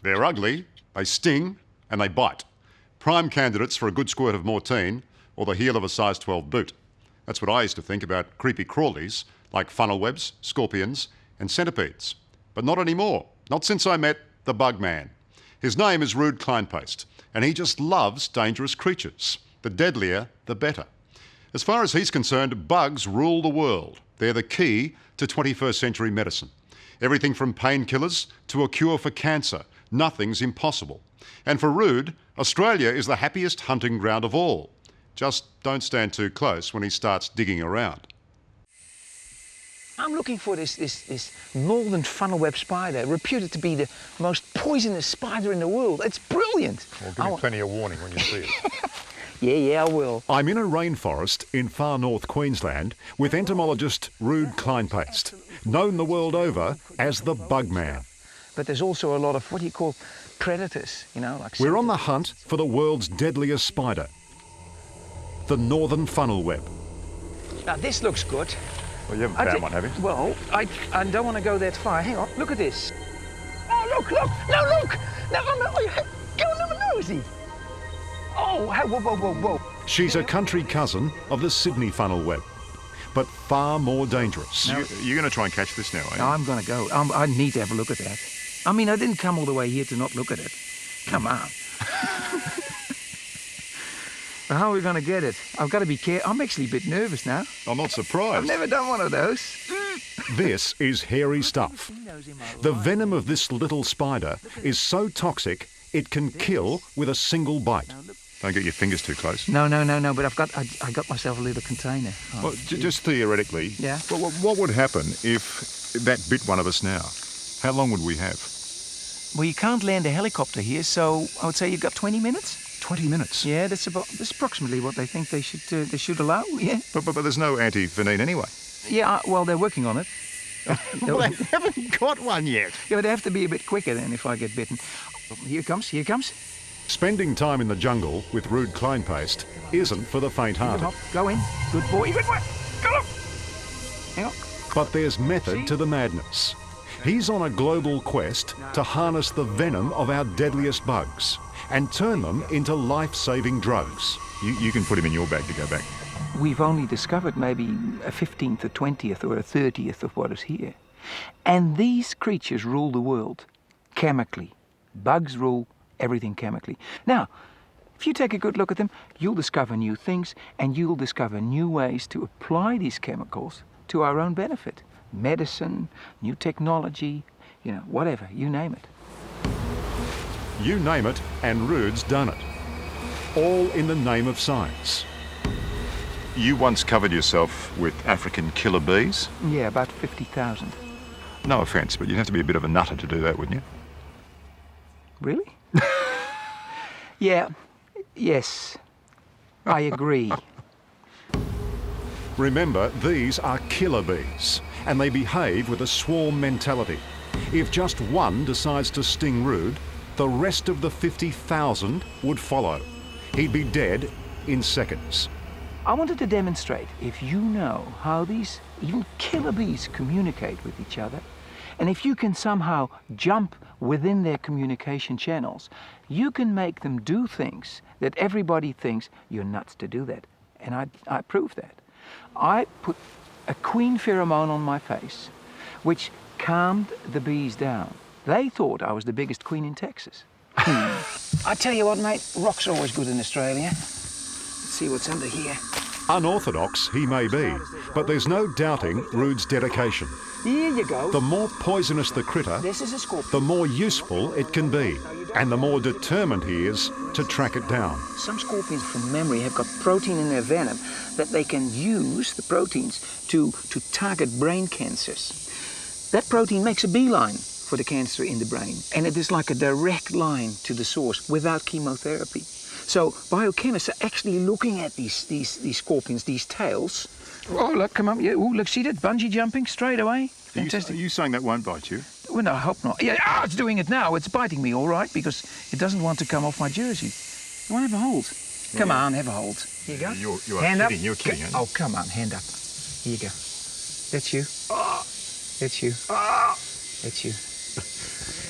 They're ugly, they sting, and they bite. Prime candidates for a good squirt of Mortein or the heel of a size 12 boot. That's what I used to think about creepy crawlies like funnel webs, scorpions, and centipedes. But not anymore. Not since I met the bug man. His name is Ruud Kleinpaste, and he just loves dangerous creatures. The deadlier, the better. As far as he's concerned, bugs rule the world. They're the key to 21st century medicine. Everything from painkillers to a cure for cancer. Nothing's impossible. And for Ruud, Australia is the happiest hunting ground of all. Just don't stand too close when he starts digging around. I'm looking for this northern funnelweb spider, reputed to be the most poisonous spider in the world. It's brilliant. Well, give me plenty of warning when you see it. Yeah, I will. I'm in a rainforest in far north Queensland with entomologist Ruud Kleinpaste, known the world over as the bug man. But there's also a lot of what you call predators, like... We're on the hunt for the world's deadliest spider, the northern funnelweb. Now this looks good. Well, you haven't found one, have you? Well, I don't want to go that far. Hang on, look at this. Oh, look! No, look! No, go nosy. Oh, whoa. She's a country cousin of the Sydney funnelweb, but far more dangerous. You're going to try and catch this now, are you? No, I'm going to go. I need to have a look at that. I mean, I didn't come all the way here to not look at it. Come on. How are we going to get it? I've got to be careful. I'm actually a bit nervous now. I'm not surprised. I've never done one of those. This is hairy stuff. The venom of this little spider is so toxic it can kill with a single bite. Don't get your fingers too close. No, but I got myself a little container. Oh, well, just theoretically, yeah. What would happen if that bit one of us now? How long would we have? Well, you can't land a helicopter here, so I would say you've got 20 minutes. 20 minutes? Yeah, that's approximately what they think they should allow, yeah. But there's no anti-venin anyway. Yeah, well, they're working on it. Well, they haven't got one yet. Yeah, but they have to be a bit quicker then if I get bitten. Here comes. Spending time in the jungle with Ruud Kleinpaste isn't for the faint-hearted. Go in. Good boy. Go on. Hang on. But there's method to the madness. He's on a global quest to harness the venom of our deadliest bugs and turn them into life-saving drugs. You can put him in your bag to go back. We've only discovered maybe a 15th, a 20th or a 30th of what is here. And these creatures rule the world chemically. Bugs rule everything chemically. Now, if you take a good look at them, you'll discover new things and you'll discover new ways to apply these chemicals to our own benefit. Medicine, new technology, whatever, you name it. You name it, and Ruud's done it. All in the name of science. You once covered yourself with African killer bees? Yeah, about 50,000. No offence, but you'd have to be a bit of a nutter to do that, wouldn't you? Really? Yes, I agree. Remember, these are killer bees, and they behave with a swarm mentality. If just one decides to sting Ruud, the rest of the 50,000 would follow. He'd be dead in seconds. I wanted to demonstrate if you know how these even killer bees communicate with each other, and if you can somehow jump within their communication channels, you can make them do things that everybody thinks you're nuts to do that. And I proved that. I put a queen pheromone on my face, which calmed the bees down. They thought I was the biggest queen in Texas. I tell you what, mate, rocks are always good in Australia. Let's see what's under here. Unorthodox he may be, but there's no doubting Ruud's dedication. Here you go. The more poisonous the critter, This is a scorpion. the more useful it can be, and the more determined he is to track it down. Some scorpions from memory have got protein in their venom that they can use, the proteins, to target brain cancers. That protein makes a beeline for the cancer in the brain, and it is like a direct line to the source without chemotherapy. So biochemists are actually looking at these scorpions, these tails. Oh, look, come up. Yeah, oh, look, see that? Bungee jumping straight away. Fantastic. Are you saying that won't bite you? Well, no, I hope not. Yeah, it's doing it now. It's biting me, all right, because it doesn't want to come off my jersey. You want to have a hold? Come on, have a hold. Here you go. You are hand kidding. up. You're kidding, aren't you? Oh, come on, hand up. Here you go. That's you. That's you. That's you.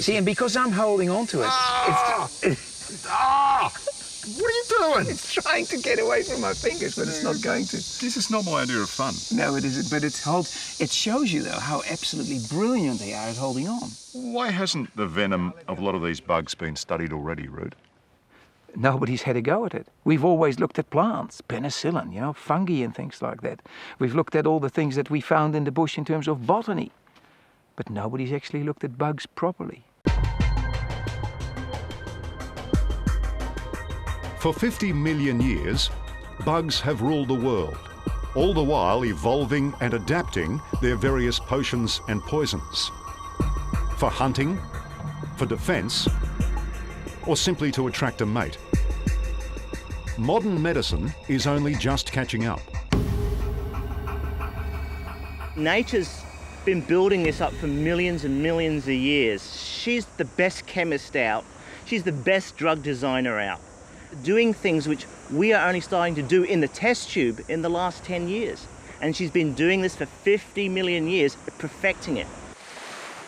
See, and because I'm holding on to it, What are you doing? it's trying to get away from my fingers, but it's not going to. This is not my idea of fun. No, it isn't, but it shows you, though, how absolutely brilliant they are at holding on. Why hasn't the venom of a lot of these bugs been studied already, Ruud? Nobody's had a go at it. We've always looked at plants, penicillin, fungi and things like that. We've looked at all the things that we found in the bush in terms of botany. But nobody's actually looked at bugs properly. For 50 million years, bugs have ruled the world, all the while evolving and adapting their various potions and poisons. For hunting, for defence, or simply to attract a mate. Modern medicine is only just catching up. Nature's been building this up for millions and millions of years. She's the best chemist out. She's the best drug designer out. Doing things which we are only starting to do in the test tube in the last 10 years. And she's been doing this for 50 million years, perfecting it.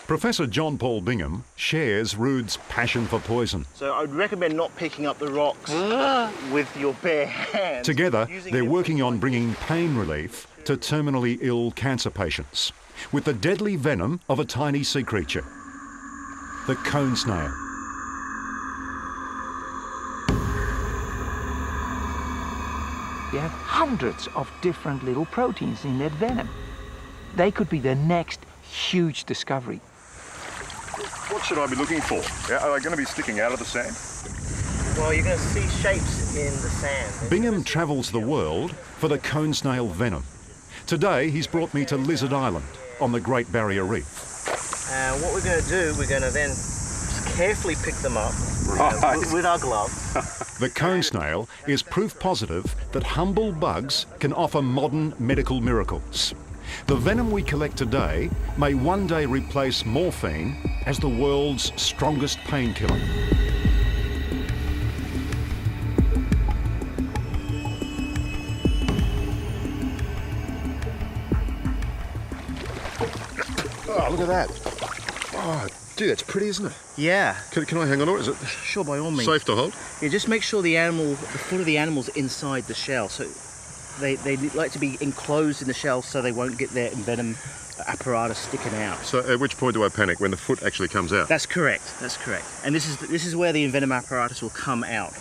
Professor John Paul Bingham shares Ruud's passion for poison. So I would recommend not picking up the rocks with your bare hands. Together, Using they're your working feet. on bringing pain relief to terminally ill cancer patients with the deadly venom of a tiny sea creature, the cone snail. You have hundreds of different little proteins in that venom. They could be the next huge discovery. What should I be looking for? Are they going to be sticking out of the sand? Well, you're going to see shapes in the sand. Bingham travels the world for the cone snail venom. Today, he's brought me to Lizard Island on the Great Barrier Reef. What we're going to do, we're going to then carefully pick them up with our gloves. The cone snail is proof positive that humble bugs can offer modern medical miracles. The venom we collect today may one day replace morphine as the world's strongest painkiller. Oh, look at that. Oh, gee, that's pretty, isn't it? Yeah, Can I hang on to it? Is it sure, by all means. safe to hold? Yeah, just make sure the foot of the animal's inside the shell. So they like to be enclosed in the shell so they won't get their venom apparatus sticking out. So at which point do I panic? When the foot actually comes out? That's correct. That's correct. And this is where the venom apparatus will come out.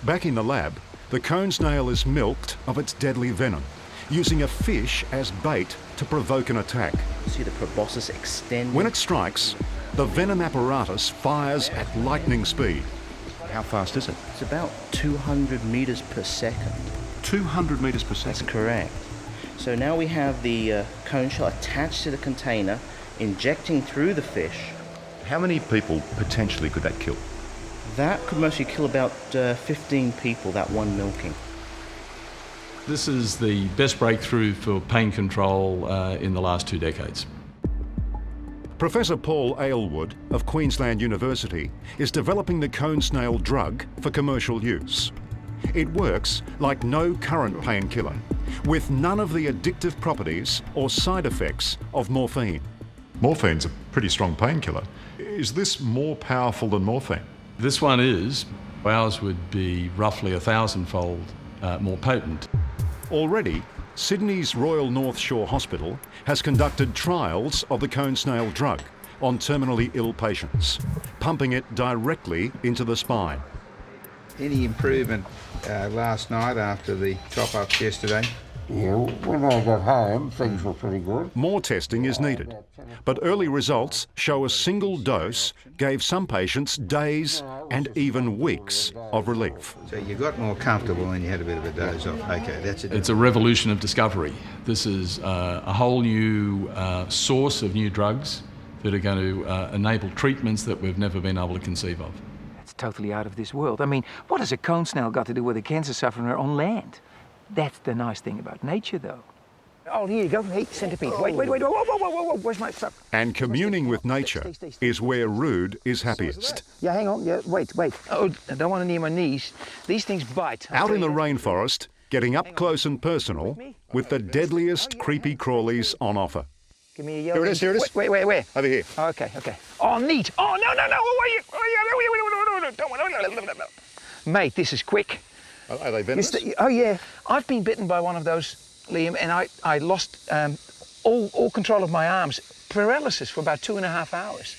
Back in the lab, the cone snail is milked of its deadly venom, using a fish as bait to provoke an attack. See the proboscis extend. When it strikes, the venom apparatus fires at lightning speed. How fast is it? It's about 200 meters per second. 200 metres per That's second. correct. So now we have the cone shell attached to the container, injecting through the fish. How many people potentially could that kill? That could mostly kill about 15 people, that one milking. This is the best breakthrough for pain control in the last 2 decades. Professor Paul Aylward of Queensland University is developing the cone snail drug for commercial use. It works like no current painkiller, with none of the addictive properties or side effects of morphine. Morphine's a pretty strong painkiller. Is this more powerful than morphine? This one is. Ours would be roughly 1,000-fold more potent. Already, Sydney's Royal North Shore Hospital has conducted trials of the cone snail drug on terminally ill patients, pumping it directly into the spine. Any improvement last night after the top-ups yesterday? Yeah, when I got home, things were pretty good. More testing is needed, but early results show a single dose gave some patients days and even weeks of relief. So you got more comfortable and you had a bit of a doze off. Okay, that's it. It's a revolution of discovery. This is a whole new source of new drugs that are going to enable treatments that we've never been able to conceive of. It's totally out of this world. I mean, what has a cone snail got to do with a cancer sufferer on land? That's the nice thing about nature, though. Oh, here you go. Hey, centipede. Wait. Whoa. Where's my stuff? And communing with nature is where Ruud is happiest. Yeah, hang on. Yeah, wait. Oh, I don't want to near my knees. These things bite. Out in the rainforest, getting up close and personal with the deadliest creepy crawlies on offer. Give me a yellow. Here it is, here it is. Wait, where? Over here. Oh, okay. Oh, neat. Oh, no. Mate, this is quick. Are they venomous? Oh, yeah. I've been bitten by one of those, Liam, and I lost all control of my arms. Paralysis for about 2.5 hours.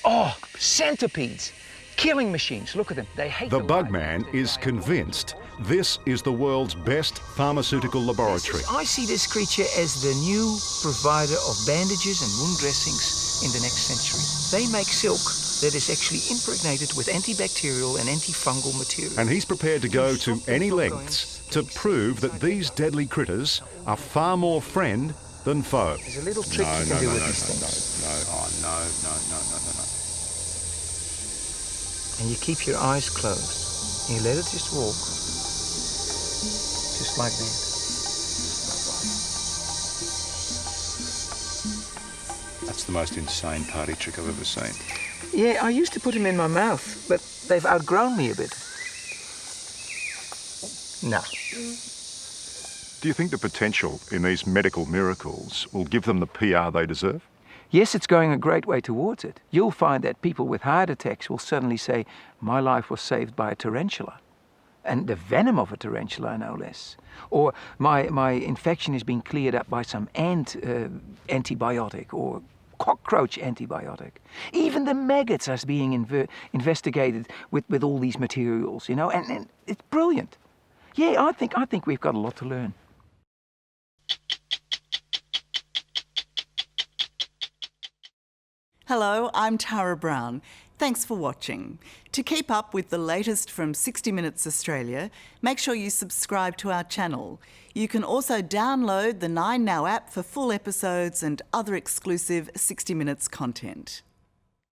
Oh, centipedes. Killing machines. Look at them. They hate The light. Bugman is convinced this is the world's best pharmaceutical laboratory. I see this creature as the new provider of bandages and wound dressings in the next century. They make silk that is actually impregnated with antibacterial and antifungal material. And he's prepared to go to any lengths to prove that these deadly critters are far more friend than foe. There's a little trick you can do with these things. No. And you keep your eyes closed. And you let it just walk. Just like that. That's the most insane party trick I've ever seen. Yeah, I used to put them in my mouth, but they've outgrown me a bit. No. Do you think the potential in these medical miracles will give them the PR they deserve? Yes, it's going a great way towards it. You'll find that people with heart attacks will suddenly say, my life was saved by a tarantula. And the venom of a tarantula, no less. Or my infection is being cleared up by some ant antibiotic or cockroach antibiotic. Even the maggots are being investigated with all these materials, and it's brilliant. Yeah, I think we've got a lot to learn. Hello, I'm Tara Brown. Thanks for watching. To keep up with the latest from 60 Minutes Australia, make sure you subscribe to our channel. You can also download the 9Now app for full episodes and other exclusive 60 Minutes content.